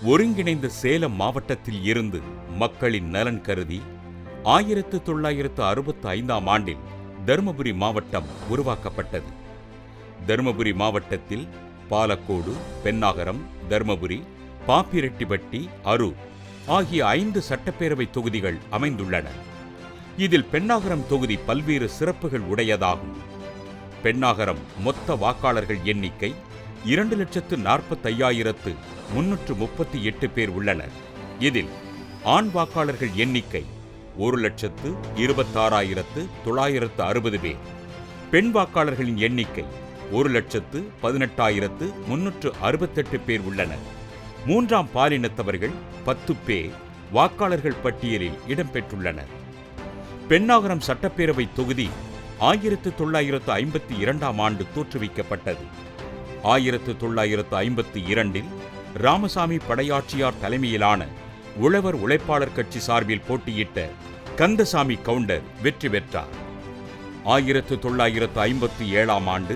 ஒருங்கிணைந்த சேலம் மாவட்டத்தில் இருந்து மக்களின் நலன் கருதி 1965ஆம் ஆண்டில் தருமபுரி மாவட்டம் உருவாக்கப்பட்டது. தருமபுரி மாவட்டத்தில் பாலக்கோடு, பென்னாகரம், தருமபுரி, பாப்பிரெட்டிப்பட்டி, அரூர் ஆகிய 5 சட்டப்பேரவை தொகுதிகள் அமைந்துள்ளன. இதில் பென்னாகரம் தொகுதி பல்வேறு சிறப்புகள் உடையதாகும். பென்னாகரம் மொத்த வாக்காளர்கள் எண்ணிக்கை 2,45,338 பேர் உள்ளனர். இதில் ஆண் வாக்காளர்கள் எண்ணிக்கை 1,26,960 பேர், பெண் வாக்காளர்களின் எண்ணிக்கை 1,18,368 பேர் உள்ளனர். மூன்றாம் பாலினத்தவர்கள் 10 பேர் வாக்காளர்கள் பட்டியலில் இடம்பெற்றுள்ளனர். பென்னாகரம் சட்டப்பேரவை தொகுதி 1952ஆம் ஆண்டு தோற்றுவிக்கப்பட்டது. 1952இல் ராமசாமி படையாட்சியார் தலைமையிலான உழவர் உழைப்பாளர் கட்சி சார்பில் போட்டியிட்ட கந்தசாமி கவுண்டர் வெற்றி பெற்றார். 1957ஆம் ஆண்டு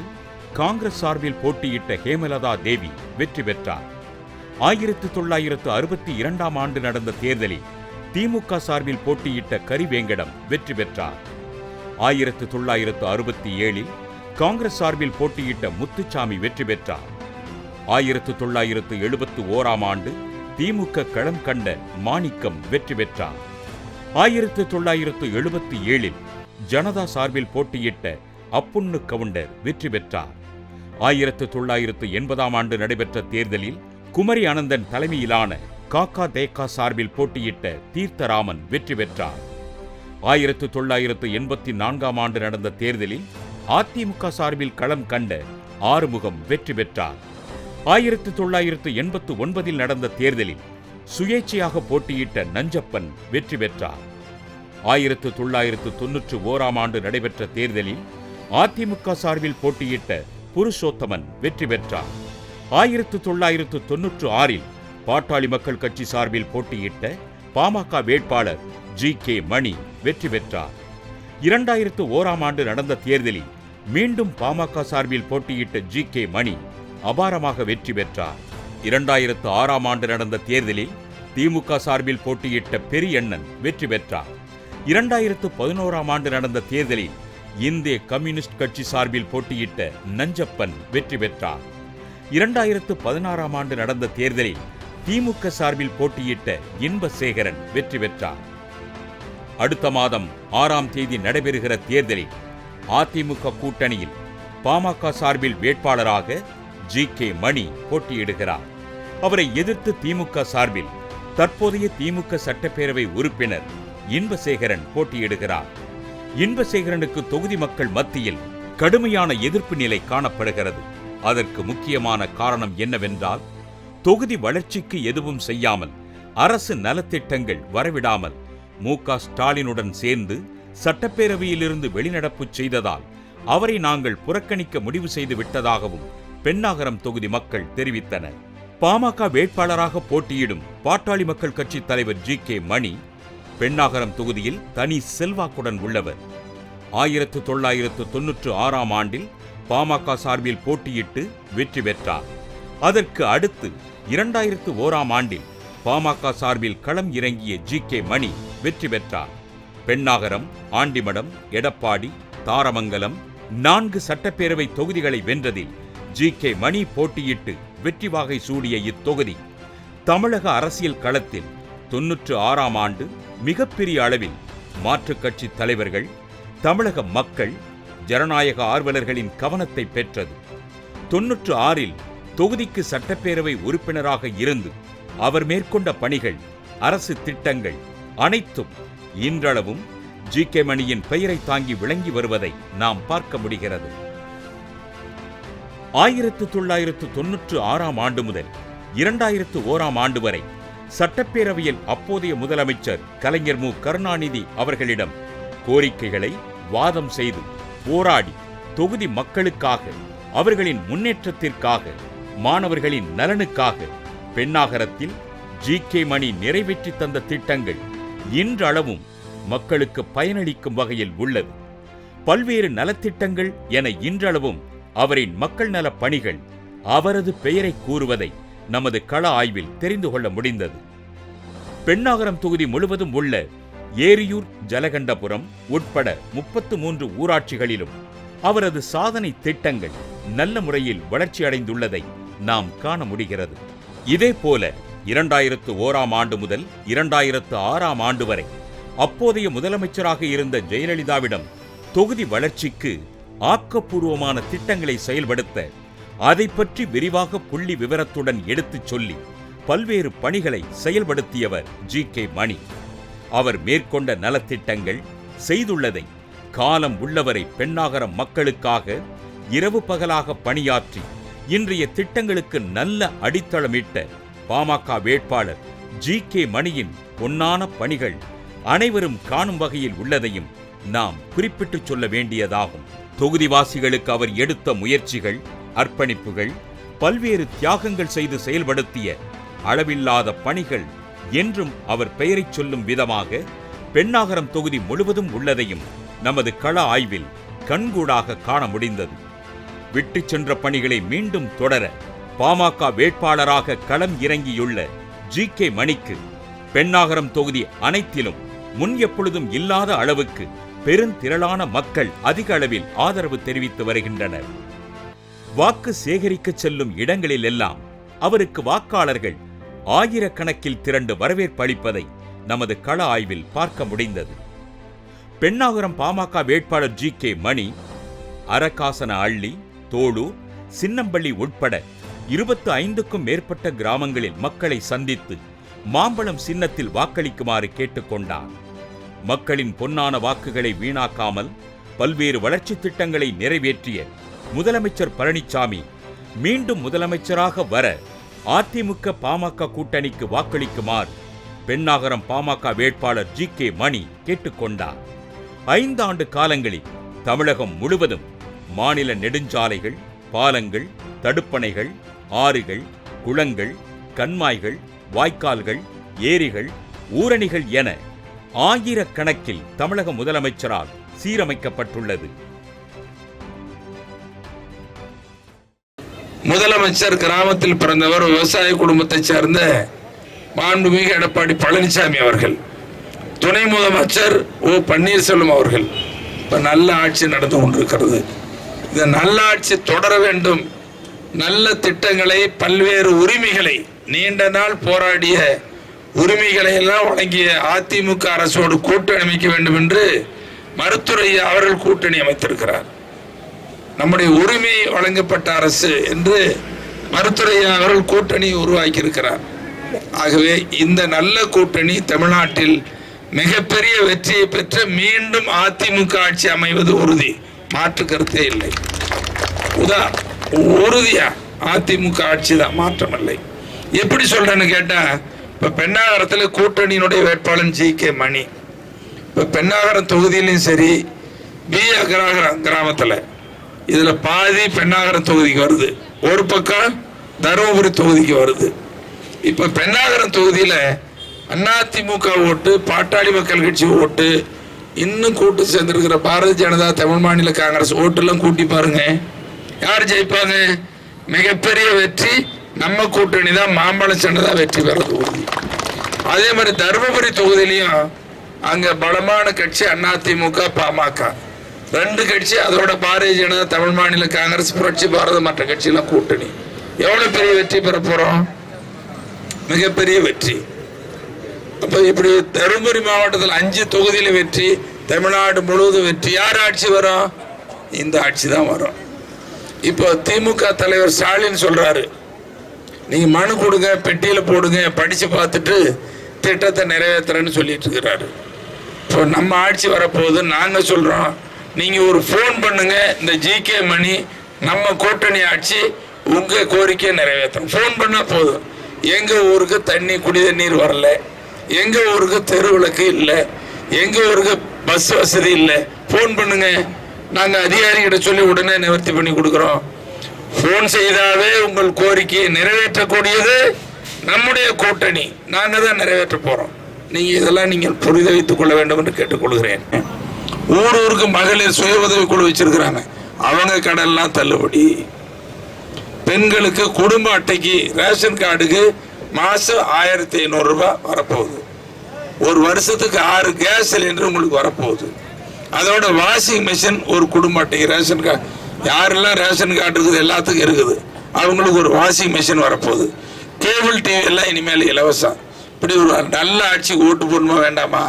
காங்கிரஸ் சார்பில் போட்டியிட்ட ஹேமலதா தேவி வெற்றி பெற்றார். 1962ஆம் ஆண்டு நடந்த தேர்தலில் திமுக சார்பில் போட்டியிட்ட கரிவேங்கடம் வெற்றி பெற்றார். 1967இல் காங்கிரஸ் சார்பில் போட்டியிட்ட முத்துச்சாமி வெற்றி பெற்றார். 1971ஆம் ஆண்டு திமுக களம் கண்ட மாணிக்கம் வெற்றி பெற்றார். 1977இல் ஜனதா சார்பில் போட்டியிட்ட அப்புண்ணு கவுண்டர் வெற்றி பெற்றார். 1980ஆம் ஆண்டு நடைபெற்ற தேர்தலில் குமரி அனந்தன் தலைமையிலான காக்கா தேக்கா சார்பில் போட்டியிட்ட தீர்த்தராமன் வெற்றி பெற்றார். 1984ஆம் ஆண்டு நடந்த தேர்தலில் அதிமுக சார்பில் களம் கண்ட ஆறுமுகம் வெற்றி பெற்றார். 1989இல் நடந்த தேர்தலில் சுயேட்சையாக போட்டியிட்ட நஞ்சப்பன் வெற்றி பெற்றார். 1991ஆம் ஆண்டு நடைபெற்ற தேர்தலில் அதிமுக சார்பில் போட்டியிட்ட புருஷோத்தமன் வெற்றி பெற்றார். 1996இல் பாட்டாளி மக்கள் கட்சி சார்பில் போட்டியிட்ட பாமக வேட்பாளர் ஜி.கே. மணி வெற்றி பெற்றார். 2001ஆம் ஆண்டு நடந்த தேர்தலில் மீண்டும் பாமக சார்பில் போட்டியிட்ட ஜி.கே. மணி அபாரமாக வெற்றி பெற்றார். 2006ஆம் ஆண்டு நடந்த தேர்தலில் திமுக சார்பில் போட்டியிட்ட பெரியண்ணன் வெற்றி பெற்றார். 2011ஆம் ஆண்டு நடந்த தேர்தலில் இந்திய கம்யூனிஸ்ட் கட்சி சார்பில் போட்டியிட்ட நஞ்சப்பன் வெற்றி பெற்றார். 2016ஆம் ஆண்டு நடந்த தேர்தலில் திமுக சார்பில் போட்டியிட்ட இன்பசேகரன் வெற்றி பெற்றார். அடுத்த மாதம் 6ஆம் தேதி நடைபெறுகிற தேர்தலில் அதிமுக கூட்டணியில் பாமக சார்பில் வேட்பாளராக ஜி.கே. மணி போட்டியிடுகிறார். அவரை எதிர்த்து திமுக சார்பில் தற்போதைய திமுக சட்டப்பேரவை உறுப்பினர் இன்பசேகரன் போட்டியிடுகிறார். இன்பசேகரனுக்கு தொகுதி மக்கள் மத்தியில் கடுமையான எதிர்ப்பு நிலை காணப்படுகிறது. அதற்கு முக்கியமான காரணம் என்னவென்றால், தொகுதி வளர்ச்சிக்கு எதுவும் செய்யாமல், அரசு நலத்திட்டங்கள் வரவிடாமல் மு.க. ஸ்டாலினுடன் சேர்ந்து சட்டப்பேரவையிலிருந்து வெளிநடப்பு செய்ததால் அவரை நாங்கள் புறக்கணிக்க முடிவு செய்து விட்டதாகவும் பென்னாகரம் தொகுதி மக்கள் தெரிவித்தனர். பாமக வேட்பாளராக போட்டியிடும் பாட்டாளி மக்கள் கட்சி தலைவர் ஜி.கே. மணி பென்னாகரம் தொகுதியில் தனி செல்வாக்குடன் உள்ளவர். 1996ஆம் ஆண்டில் பாமக சார்பில் போட்டியிட்டு வெற்றி பெற்றார். அதற்கு அடுத்து 2001ஆம் ஆண்டில் பாமக சார்பில் களம் இறங்கிய ஜி.கே. மணி வெற்றி பெற்றார். பென்னாகரம், ஆண்டிமடம், எடப்பாடி, தாரமங்கலம் 4 சட்டப்பேரவை தொகுதிகளை வென்றதில் ஜி.கே. மணி போட்டியிட்டு வெற்றி வாகை சூடிய இத்தொகுதி தமிழக அரசியல் களத்தில் 96ஆம் ஆண்டு மிகப்பெரிய அளவில் மாற்றுக் கட்சி தலைவர்கள், தமிழக மக்கள், ஜனநாயக ஆர்வலர்களின் கவனத்தை பெற்றது. 96இல் தொகுதிக்கு சட்டப்பேரவை உறுப்பினராக இருந்து அவர் மேற்கொண்ட பணிகள், அரசு திட்டங்கள் அனைத்தும் இன்றளவும் ஜி.கே. மணியின் பெயரை தாங்கி விளங்கி வருவதை நாம் பார்க்க முடிகிறது. 1996ஆம் ஆண்டு முதல் 2001ஆம் ஆண்டு வரை சட்டப்பேரவையில் அப்போதைய முதலமைச்சர் கலைஞர் மு. கருணாநிதி அவர்களிடம் கோரிக்கைகளை வாதம் செய்து போராடி தொகுதி மக்களுக்காக, அவர்களின் முன்னேற்றத்திற்காக, மாணவர்களின் நலனுக்காக பென்னாகரத்தில் ஜி.கே. மணி நிறைவேற்றி தந்த திட்டங்கள் இன்றளவும் மக்களுக்கு பயனளிக்கும் வகையில் உள்ளது. பல்வேறு நலத்திட்டங்கள் என இன்றளவும் அவரின் மக்கள் நல பணிகள் அவரது பெயரை கூறுவதை நமது கள ஆய்வில் தெரிந்து கொள்ள முடிந்தது. பென்னாகரம் தொகுதி முழுவதும் உள்ள ஏரியூர், ஜலகண்டபுரம் உட்பட 33 ஊராட்சிகளிலும் அவரது சாதனை திட்டங்கள் நல்ல முறையில் வளர்ச்சியடைந்துள்ளதை நாம் காண முடிகிறது. இதேபோல 2001ஆம் ஆண்டு முதல் 2006ஆம் ஆண்டு வரை அப்போதைய முதலமைச்சராக இருந்த ஜெயலலிதாவிடம் தொகுதி வளர்ச்சிக்கு ஆக்கப்பூர்வமான திட்டங்களை செயல்படுத்த அதை பற்றி விரிவாக புள்ளி விவரத்துடன் எடுத்துச் சொல்லி பல்வேறு பணிகளை செயல்படுத்தியவர் ஜி.கே. மணி. அவர் மேற்கொண்ட நலத்திட்டங்கள், செய்துள்ளதை காலம் உள்ளவரை பென்னாகரம் மக்களுக்காக இரவு பகலாக பணியாற்றி இன்றைய திட்டங்களுக்கு நல்ல அடித்தளமிட்ட பாமக வேட்பாளர் ஜி.கே. மணியின் பொன்னான பணிகள் அனைவரும் காணும் வகையில் உள்ளதையும் நாம் குறிப்பிட்டுச் சொல்ல வேண்டியதாகும். தொகுதிவாசிகளுக்கு அவர் எடுத்த முயற்சிகள், அர்ப்பணிப்புகள், பல்வேறு தியாகங்கள் செய்து செயல்படுத்திய அளவில்லாத பணிகள் என்றும் அவர் பெயரைச் சொல்லும் விதமாக பென்னாகரம் தொகுதி முழுவதும் உள்ளதையும் நமது கள ஆய்வில் கண்கூடாக காண முடிந்தது. விட்டு சென்ற பணிகளை மீண்டும் தொடர பாமக வேட்பாளராக களம் இறங்கியுள்ள ஜி.கே. மணிக்கு பென்னாகரம் தொகுதி அனைத்திலும் முன் எப்பொழுதும் இல்லாத அளவுக்கு பெருந்திரளான மக்கள் அதிக அளவில் ஆதரவு தெரிவித்து வருகின்றனர். வாக்கு சேகரிக்க செல்லும் இடங்களில் எல்லாம் அவருக்கு வாக்காளர்கள் ஆயிரக்கணக்கில் திரண்டு வரவேற்பு அளிப்பதை நமது கள ஆய்வில் பார்க்க முடிந்தது. பென்னாகரம் பாமக வேட்பாளர் ஜி.கே. மணி அரக்காசன அள்ளி, தோளூர், சின்னம்பள்ளி உட்பட 25க்கும் மேற்பட்ட கிராமங்களில் மக்களை சந்தித்து மாம்பழம் சின்னத்தில் வாக்களிக்குமாறு கேட்டுக்கொண்டார். மக்களின் பொன்னான வாக்குகளை வீணாக்காமல் பல்வேறு வளர்ச்சி திட்டங்களை நிறைவேற்றிய முதலமைச்சர் பழனிசாமி மீண்டும் முதலமைச்சராக வர அதிமுக பாமக கூட்டணிக்கு வாக்களிக்குமாறு பென்னாகரம் பாமக வேட்பாளர் ஜி.கே. மணி கேட்டுக்கொண்டார். 5 ஆண்டு காலங்களில் தமிழகம் முழுவதும் மாநில நெடுஞ்சாலைகள், பாலங்கள், தடுப்பணைகள், ஆறுகள், குளங்கள், கண்மாய்கள், வாய்க்கால்கள், ஏரிகள், ஊரணிகள் என ஆயிரக்கணக்கில் தமிழக முதலமைச்சரால் சீரமைக்கப்பட்டுள்ளது. முதலமைச்சர் கிராமத்தில் பிறந்தவர், விவசாய குடும்பத்தைச் சேர்ந்த மாண்புமிகு எடப்பாடி பழனிசாமி அவர்கள், துணை முதலமைச்சர் ஓ. பன்னீர்செல்வம் அவர்கள். இப்ப நல்ல ஆட்சி நடந்து கொண்டிருக்கிறது. இந்த நல்ல ஆட்சி தொடர வேண்டும். நல்ல திட்டங்களை, பல்வேறு உரிமைகளை, நீண்ட நாள் போராடிய உரிமைகளை எல்லாம் வழங்கிய அதிமுக அரசோடு கூட்டணி அமைக்க வேண்டும் என்று மருத்துவர் அவர்கள் கூட்டணி அமைத்திருக்கிறார். நம்முடைய உரிமை வழங்கப்பட்ட அரசு என்று மருத்துவர் அவர்கள் கூட்டணி உருவாக்கி இருக்கிறார். ஆகவே இந்த நல்ல கூட்டணி தமிழ்நாட்டில் மிகப்பெரிய வெற்றியை பெற்று மீண்டும் அதிமுக ஆட்சி அமைவது உறுதி, மாற்று கருத்தே இல்லை. உறுதியா அதிமுக ஆட்சி தான், மாற்றமில்லை. எப்படி சொல்றேன்னு கேட்டா, இப்ப பென்னாகரத்தில் கூட்டணியினுடைய வேட்பாளர் ஜி.கே. மணி. இப்ப பென்னாகரம் தொகுதியிலும் சரி, பி. அக்ரஹாரம் கிராமத்தில் இதுல பாதி பென்னாகரம் தொகுதிக்கு வருது, ஒரு பக்கம் தருமபுரி தொகுதிக்கு வருது. இப்ப பென்னாகரம் தொகுதியில அதிமுக ஓட்டு, பாட்டாளி மக்கள் கட்சி ஓட்டு, இன்னும் கூட்டு சேர்ந்திருக்கிற பாரதிய ஜனதா, தமிழ் மாநில காங்கிரஸ் ஓட்டெல்லாம் கூட்டி பாருங்க, யார் ஜெயிப்பாங்க? மிகப்பெரிய வெற்றி நம்ம கூட்டணி தான், மாம்பழம் சின்னதா வெற்றி பெறது உறுதி. அதே மாதிரி தருமபுரி தொகுதியிலையும் அங்க பலமான கட்சி அதிமுக, பாமக 2 கட்சி, அதோட பாரதிய ஜனதா, தமிழ் மாநில காங்கிரஸ், புரட்சி பாரத, மற்ற கட்சியெல்லாம் கூட்டணி. எவ்வளவு பெரிய வெற்றி பெற போறோம்? மிகப்பெரிய வெற்றி. அப்ப இப்படி தருமபுரி மாவட்டத்தில் 5 தொகுதியில வெற்றி, தமிழ்நாடு முழுவதும் வெற்றி. யார் ஆட்சி வரும்? இந்த ஆட்சி தான் வரும். இப்போ திமுக தலைவர் ஸ்டாலின் சொல்றாரு, நீங்க மனு கொடுங்க, பெட்டியில போடுங்க, படிச்சு பார்த்துட்டு திட்டத்தை நிறைவேற்றுறேன்னு சொல்லிட்டு இருக்கிறாரு. இப்போ நம்ம ஆட்சி வரப்போகுது. நாங்க சொல்றோம், நீங்க ஒரு போன் பண்ணுங்க, இந்த ஜி.கே. மணி நம்ம கூட்டணி ஆட்சி உங்க கோரிக்கையை நிறைவேற்றும். போன் பண்ணா போதும். எங்க ஊருக்கு தண்ணி, குடி தண்ணீர் வரல, எங்க ஊருக்கு தெரு விளக்கு இல்லை, எங்க ஊருக்கு பஸ் வசதி இல்லை, போன் பண்ணுங்க, நாங்க அதிகாரிகிட்ட சொல்லி உடனே நிவர்த்தி பண்ணி கொடுக்கிறோம். போன் செய்தாவே உங்கள் கோரிக்கையை நிறைவேற்றக்கூடியது நம்முடைய கூட்டணி, நாங்க தான் நிறைவேற்ற போறோம். நீங்க இதெல்லாம் நீங்கள் புரிந்து வைத்துக் கொள்ள வேண்டும் என்று கேட்டுக்கொள்கிறேன். ஊருக்கு மகளிர் சுய உதவி குழு வச்சிருக்கிறாங்க, அவங்க கடன்லாம் தள்ளுபடி. பெண்களுக்கு குடும்ப அட்டைக்கு ரேஷன் கார்டுக்கு மாசம் 1500 ரூபாய் வரப்போகுது. ஒரு வருஷத்துக்கு 6 கேஸ் சிலிண்டர் உங்களுக்கு வரப்போகுது. அதோட வாஷிங் மிஷின் ஒரு குடும்ப அட்டைக்கு ரேஷன் கார்டு யாரெல்லாம் ரேஷன் கார்டு இருக்குது எல்லாத்துக்கும் இருக்குது, அவங்களுக்கு ஒரு வாஷிங் மிஷின் வரப்போகுது. கேபிள் டிவி எல்லாம் இனிமேல் இலவசம். இப்படி ஒரு நல்ல ஆட்சிக்கு ஓட்டு போடணுமா வேண்டாமா?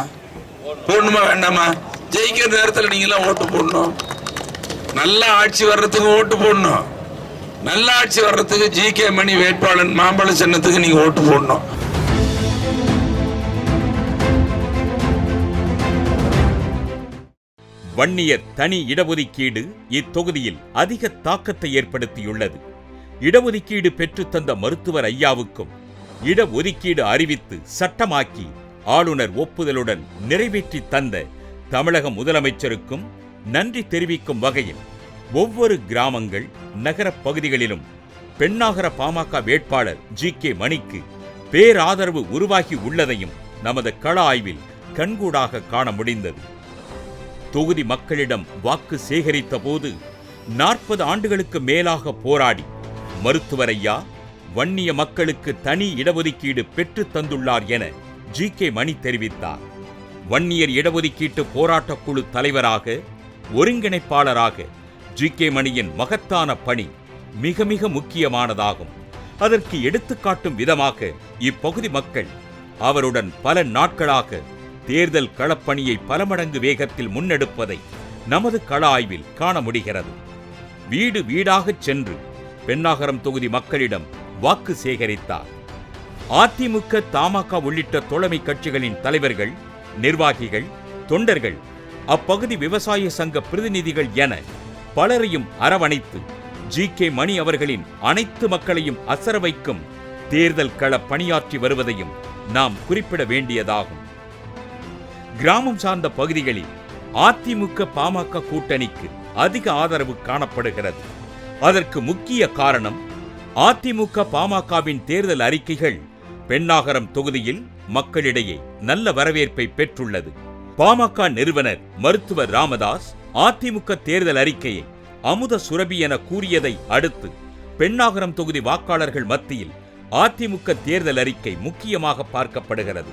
போடணுமா வேண்டாமா? ஜெயிக்கிற நேரத்தில் நீங்களாம் ஓட்டு போடணும். நல்ல ஆட்சி வர்றதுக்கு ஓட்டு போடணும். நல்ல ஆட்சி வர்றதுக்கு ஜி.கே. மணி வேட்பாளன் மாம்பழ சின்னத்துக்கு நீங்க ஓட்டு போடணும். வன்னியர் தனி இடஒதுக்கீடு இத்தொகுதியில் அதிக தாக்கத்தை ஏற்படுத்தியுள்ளது. இடஒதுக்கீடு பெற்றுத்தந்த மருத்துவர் ஐயாவுக்கும் இடஒதுக்கீடு அறிவித்து சட்டமாக்கி ஆளுநர் ஒப்புதலுடன் நிறைவேற்றி தந்த தமிழக முதலமைச்சருக்கும் நன்றி தெரிவிக்கும் வகையில் ஒவ்வொரு கிராமங்கள் நகரப் பகுதிகளிலும் பெண்ணாகர பாமக வேட்பாளர் ஜி.கே. மணிக்கு பேராதரவு உருவாகி உள்ளதையும் நமது கள ஆய்வில் கண்கூடாக காண முடிந்தது. தொகுதி மக்களிடம் வாக்கு சேகரித்த போது 40 ஆண்டுகளுக்கு மேலாக போராடி மருத்துவர் ஐயா வன்னிய மக்களுக்கு தனி இடஒதுக்கீடு பெற்று தந்துள்ளார் என ஜி.கே. மணி தெரிவித்தார். வன்னியர் இடஒதுக்கீட்டு போராட்டக் குழு தலைவராக ஒருங்கிணைப்பாளராக ஜி.கே. மணியின் மகத்தான பணி மிக மிக முக்கியமானதாகும். அதற்கு எடுத்துக்காட்டும் விதமாக இப்பகுதி மக்கள் அவருடன் பல நாட்களாக தேர்தல் களப்பணியை பல மடங்கு வேகத்தில் முன்னெடுப்பதை நமது கள ஆய்வில் காண முடிகிறது. வீடு வீடாகச் சென்று பெண்ணாகரம் தொகுதி மக்களிடம் வாக்கு சேகரித்தார். அதிமுக, தமாக உள்ளிட்ட தோழமை கட்சிகளின் தலைவர்கள், நிர்வாகிகள், தொண்டர்கள், அப்பகுதி விவசாய சங்க பிரதிநிதிகள் என பலரையும் அரவணைத்து ஜி.கே. மணி அவர்களின் அனைத்து மக்களையும் அசர வைக்கும் தேர்தல் கள பணியாற்றி வருவதையும் நாம் குறிப்பிட வேண்டியதாகும். கிராமம் சார்ந்த பகுதிகளில் அதிமுக பாமக கூட்டணிக்கு அதிக ஆதரவு காணப்படுகிறது. அதற்கு முக்கிய காரணம் அதிமுக பாமகவின் தேர்தல் அறிக்கைகள் பெண்ணாகரம் தொகுதியில் மக்களிடையே நல்ல வரவேற்பை பெற்றுள்ளது. பாமக நிறுவனர் மருத்துவர் ராமதாஸ் அதிமுக தேர்தல் அறிக்கையை அமுத சுரபி என கூறியதை அடுத்து பெண்ணாகரம் தொகுதி வாக்காளர்கள் மத்தியில் அதிமுக தேர்தல் அறிக்கை முக்கியமாக பார்க்கப்படுகிறது.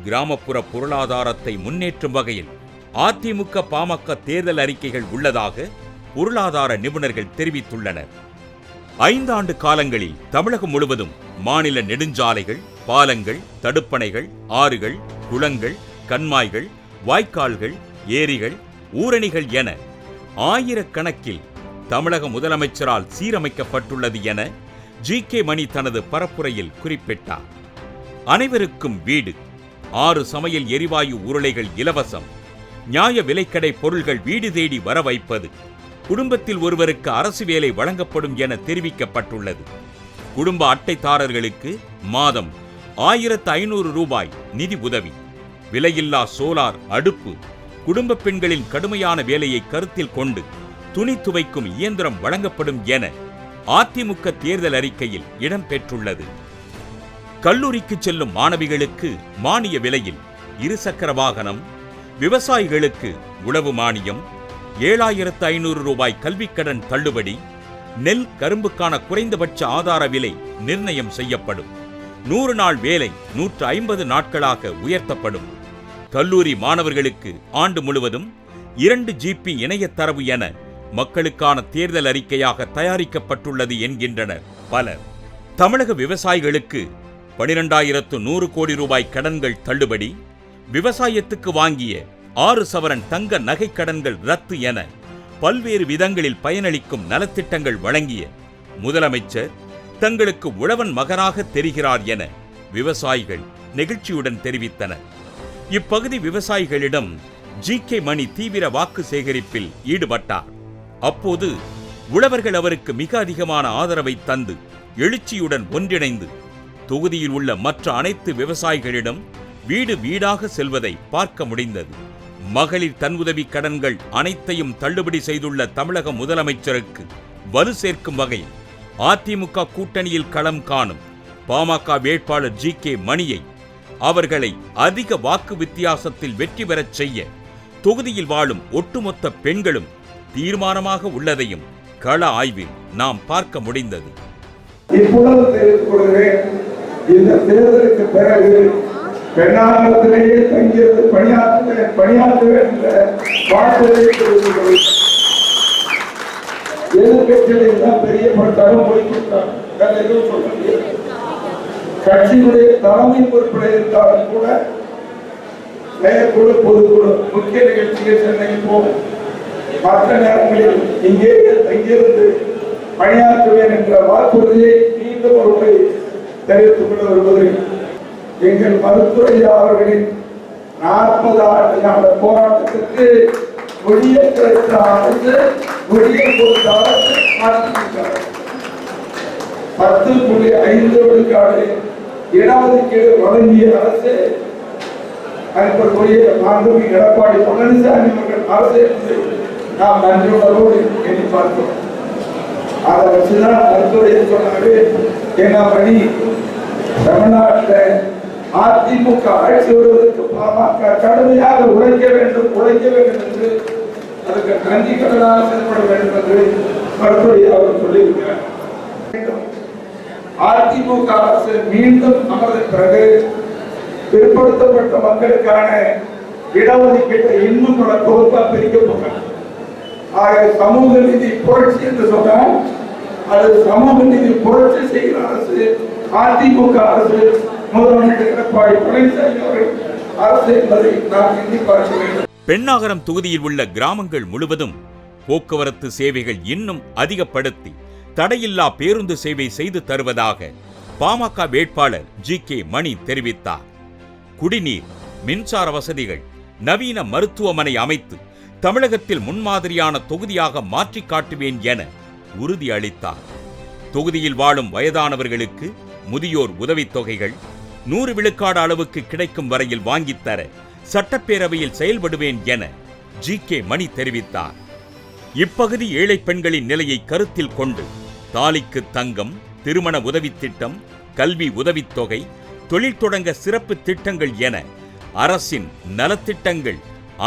கிராமப்புற பொருளாதாரத்தை முன்னேற்றும் வகையில் அதிமுக பாமக தேர்தல் அறிக்கைகள் உள்ளதாக பொருளாதார நிபுணர்கள் தெரிவித்துள்ளனர். 5 ஆண்டு காலங்களில் தமிழகம் முழுவதும் மாநில நெடுஞ்சாலைகள், பாலங்கள், தடுப்பணைகள், ஆறுகள், குளங்கள், கண்மாய்கள், வாய்க்கால்கள், ஏரிகள், ஊரணிகள் என ஆயிரக்கணக்கில் தமிழக முதலமைச்சரால் சீரமைக்கப்பட்டுள்ளது என ஜி.கே. மணி தனது பரப்புரையில் குறிப்பிட்டார். அனைவருக்கும் வீடு, 6 சமையல் எரிவாயு உருளைகள் இலவசம், நியாய விலைக்கடை பொருள்கள் வீடு தேடி வர வைப்பது, குடும்பத்தில் ஒருவருக்கு அரசு வேலை வழங்கப்படும் என தெரிவிக்கப்பட்டுள்ளது. குடும்ப அட்டைதாரர்களுக்கு மாதம் 1500 ரூபாய் நிதி உதவி, விலையில்லா சோலார் அடுப்பு, குடும்ப பெண்களின் கடுமையான வேலையை கருத்தில் கொண்டு துணி துவைக்கும் இயந்திரம் வழங்கப்படும் என அதிமுக தேர்தல் அறிக்கையில் இடம்பெற்றுள்ளது. கல்லூரிக்கு செல்லும் மாணவிகளுக்கு மானிய விலையில் 2 சக்கர வாகனம், விவசாயிகளுக்கு உழவு மானியம், 7500 ரூபாய் கல்விக்கடன் தள்ளுபடி, நெல், கரும்புக்கான குறைந்தபட்ச ஆதார விலை நிர்ணயம் செய்யப்படும், 100 நாள் வேலை 150 நாட்களாக உயர்த்தப்படும், கல்லூரி மாணவர்களுக்கு ஆண்டு முழுவதும் 2 GB இணையத்தரவு என மக்களுக்கான தேர்தல் அறிக்கையாக தயாரிக்கப்பட்டுள்ளது என்கின்றனர் பலர். தமிழக விவசாயிகளுக்கு 12100 கோடி ரூபாய் கடன்கள் தள்ளுபடி, விவசாயத்துக்கு வாங்கிய 6 சவரன் தங்க நகை கடன்கள் ரத்து என பல்வேறு விதங்களில் பயனளிக்கும் நலத்திட்டங்கள் வழங்கிய முதலமைச்சர் தங்களுக்கு உழவன் மகனாக தெரிகிறார் என விவசாயிகள் நெகிழ்ச்சியுடன் தெரிவித்தனர். இப்பகுதி விவசாயிகளிடம் ஜி.கே. மணி தீவிர வாக்கு சேகரிப்பில் ஈடுபட்டார். அப்போது உழவர்கள் அவருக்கு மிக அதிகமான ஆதரவை தந்து எழுச்சியுடன் ஒன்றிணைந்து தொகுதியில் உள்ள மற்ற அனைத்து விவசாயிகளிடம் வீடு வீடாக செல்வதை பார்க்க முடிந்தது. மகளிர் தன்னுதவி கடன்கள் அனைத்தையும் தள்ளுபடி செய்துள்ள தமிழக முதலமைச்சருக்கு வலு சேர்க்கும் வகையில் அதிமுக கூட்டணியில் களம் காணும் பாமக வேட்பாளர் ஜி.கே. மணியை அவர்களை அதிக வாக்கு வித்தியாசத்தில் வெற்றி பெறச் செய்ய தொகுதியில் வாழும் ஒட்டுமொத்த பெண்களும் தீர்மானமாக உள்ளதையும் கள ஆய்வில் நாம் பார்க்க முடிந்தது. இப்பொழுது தெரிவித்துக் கொள்கிறேன், இந்த தேர்தலுக்கு பிறகு பெண்ணாகத்திலேயே தங்கியிருந்து பணியாற்றுவேன் என்ற வார்த்தையை தெரிவித்துக் கொள்கிறேன். எதிர்கட்சியில் தான் பெரிய பட்டாலும் போய்விட்டார். கட்சியினுடைய தலைமை பொறுப்பில் இருந்தாலும் கூட செயற்குழு, பொதுக்குழு, முக்கிய நிகழ்ச்சிகள் சென்னையில் போகும். மற்ற நேரங்களில் இங்கேயே தங்கியிருந்து பணியாற்றுவேன் என்ற வாக்குறுதியை மீண்டும் ஒரு முறை தெரிவித்துக் கொண்டு வருவது எங்கள் மருத்துவ அவர்களின் 40 ஆண்டு போராட்டத்திற்கு முடிய கிடைத்த அரசு, முடிய கொடுத்த அரசு மாற்றிவிட்டார். 10.5 விழுக்காடு இடஒதுக்கீடு வழங்கிய அரசு அனுப்பக்கூடிய மாண்புமிகு எடப்பாடி பழனிசாமி அவர்கள் அரசு நாம் நன்றியுணர்வோடு எண்ணி பார்க்கிறோம். அதை வச்சுதான் மருத்துவரை சொன்னாரு, என்ன பணி தமிழ்நாட்டில் அதிமுக ஆட்சி வருவதற்கு பாமக கடுமையாக உழைக்க வேண்டும் என்று அதுக்கு நன்றி கடனாக செயல்பட வேண்டும் என்று மருத்துவரை அவர் சொல்லியிருக்கிறார். அதிமுக அரசு மீண்டும் அமர்ந்த பிறகு பிற்படுத்தப்பட்ட மக்களுக்கான இடஒதுக்கீட்டை இன்னும் பல பொறுப்பா பிரிக்க போகிறார். ஆக சமூக நீதி புரட்சி என்று சொன்னால் அது சமூக நீதி புரட்சி செய்கிற அரசு அதிமுக அரசு, முதலமைச்சர் எடப்பாடி பழனிசாமி அவர்கள் அரசு என்பதை நாம் எண்ணி பார்க்க வேண்டும். பெண்ணாகரம் தொகுதியில் உள்ள கிராமங்கள் முழுவதும் போக்குவரத்து சேவைகள் இன்னும் அதிகப்படுத்தி தடையில்லா பேருந்து சேவை செய்து தருவதாக பாமக வேட்பாளர் ஜி.கே. மணி தெரிவித்தார். குடிநீர், மின்சார வசதிகள், நவீன மருத்துவமனை அமைத்து தமிழகத்தில் முன்மாதிரியான தொகுதியாக மாற்றி காட்டுவேன் என உறுதி அளித்தார். தொகுதியில் வாழும் வயதானவர்களுக்கு முதியோர் உதவித்தொகைகள் 100 விழுக்காடு அளவுக்கு கிடைக்கும் வரையில் வாங்கித்தர சட்டப்பேரவையில் செயல்படுவேன் என ஜி.கே. மணி தெரிவித்தார். இப்பகுதி ஏழை பெண்களின் நிலையை கருத்தில் கொண்டு தாலிக்கு தங்கம், திருமண உதவித் திட்டம், கல்வி உதவித்தொகை, தொழில் தொடங்க சிறப்பு திட்டங்கள் என அரசின் நலத்திட்டங்கள்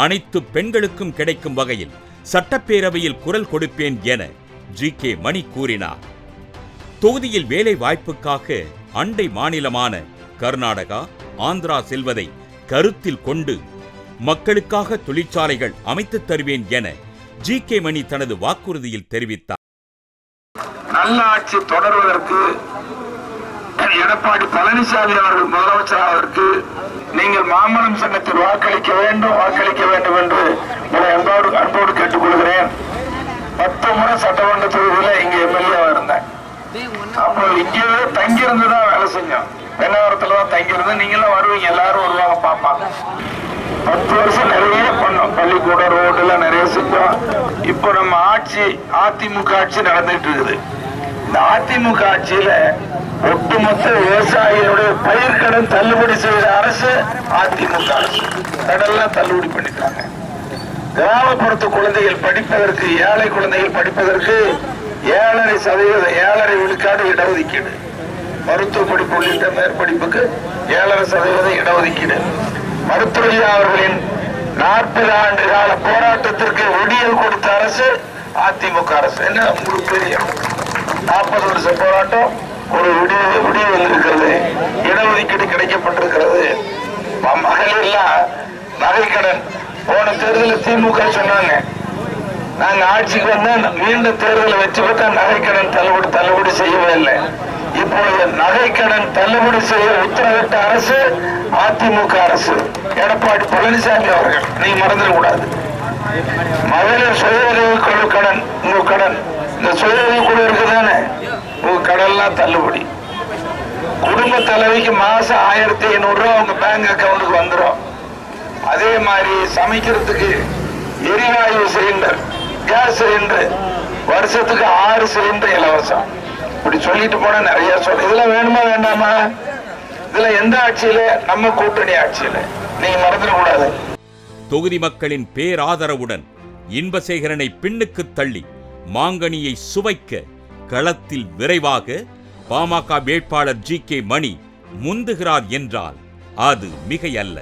அனைத்து பெண்களுக்கும் கிடைக்கும் வகையில் சட்டப்பேரவையில் குரல் கொடுப்பேன் என ஜி.கே. மணி கூறினார். தொகுதியில் வேலை வாய்ப்புக்காக அண்டை மாநிலமான கர்நாடகா, ஆந்திரா செல்வதை கருத்தில் கொண்டு மக்களுக்காக தொழிற்சாலைகள் அமைத்துத் தருவேன் என ஜி.கே. மணி தனது வாக்குறுதியில் தெரிவித்தார். நல்ல ஆட்சி தொடர்வதற்கு எடப்பாடி பழனிசாமி அவர்கள் முதலமைச்சராவதற்கு நீங்கள் மாம்பழம் சின்னத்தில் வாக்களிக்க வேண்டும் என்று அன்போடு கேட்டுக்கொள்கிறேன். 10 முறை சட்டமன்ற தொகுதியில் இங்க எம்எல்ஏ இருந்தேன். அப்போ இங்கே தங்கியிருந்து தான் வேலை செஞ்சோம். பெண்ணாகரத்துல தான் தங்கியிருந்து. நீங்களும் வருவீங்க, எல்லாரும் வருவாங்க, பார்ப்பாங்க. 10 வருஷம் நிறைய பண்ணோம். பள்ளிக்கூடம், ரோடுல நிறைய செஞ்சோம். இப்போ நம்ம ஆட்சி, அதிமுக ஆட்சி நடந்துட்டு இருக்குது. இந்த அதிமுக ஆட்சியில ஒட்டுமொத்த விவசாயிகளுடைய பயிர்க்கடன் தள்ளுபடி செய்த அரசு அதிமுக அரசு. கடன்லாம் தள்ளுபடி பண்ணிட்டாங்க. கிராமப்புறத்து குழந்தைகள் படிப்பதற்கு, ஏழை குழந்தைகள் படிப்பதற்கு 7.5% விழுக்காடு இடஒதுக்கீடு. மருத்துவ படிப்பு உள்ளிட்ட மேற்படிப்புக்கு 7.5% இடஒதுக்கீடு. மருத்துவ அவர்களின் 40 ஆண்டு கால போராட்டத்திற்கு விடியல் கொடுத்த அரசு அதிமுக அரசு. என்ன உங்களுக்கு தெரியும், 40 வருஷ போராட்டம், ஒரு விடிவு வந்திருக்கிறது, இடஒதுக்கீடு கிடைக்கப்பட்டிருக்கிறது. மகளிர்லாம் நகைக்கடன் போன தேர்தலில் திமுக சொன்னாங்க, நாங்க ஆட்சிக்கு வந்தா மீண்டும் தேர்தலை வெற்றி பெற்றா நகைக்கடன் தள்ளுபடி செய்யவே இல்லை. இப்பொழுது நகைக்கடன் தள்ளுபடி செய்ய உத்தரவிட்ட அரசு அதிமுக அரசு, எடப்பாடி பழனிசாமி அவர்கள். நீங்க மறந்துடக்கூடாது. மகளிர் சுய உதவி குழு கடன், உங்க கடன், இந்த சுய உதவி குழு இருக்குதானே, உங்க கடன்லாம் தள்ளுபடி. குடும்ப தலைவிக்கு மாசம் 1500 ரூபாய் உங்க பேங்க் அக்கௌண்ட்டுக்கு வந்துடும். அதே மாதிரி சமைக்கிறதுக்கு எரிவாயு சிலிண்டர், கேஸ் சிலிண்டர் வருஷத்துக்கு 6 சிலிண்டர் இலவசம். இப்படி சொல்லிட்டு போனா நிறைய சொல்ல. இதெல்லாம் வேணுமா வேண்டாமா? இதுல எந்த ஆட்சியில? நம்ம கூட்டணி ஆட்சியில. நீங்க மறந்துடக்கூடாது. தொகுதி மக்களின் பேராதரவுடன் இன்பசேகரனை பின்னுக்கு தள்ளி மாங்கனியை சுவைக்க களத்தில் விரைவாக பாமக வேட்பாளர் ஜி.கே. மணி முந்துகிறார் என்றால் அது மிகையல்ல.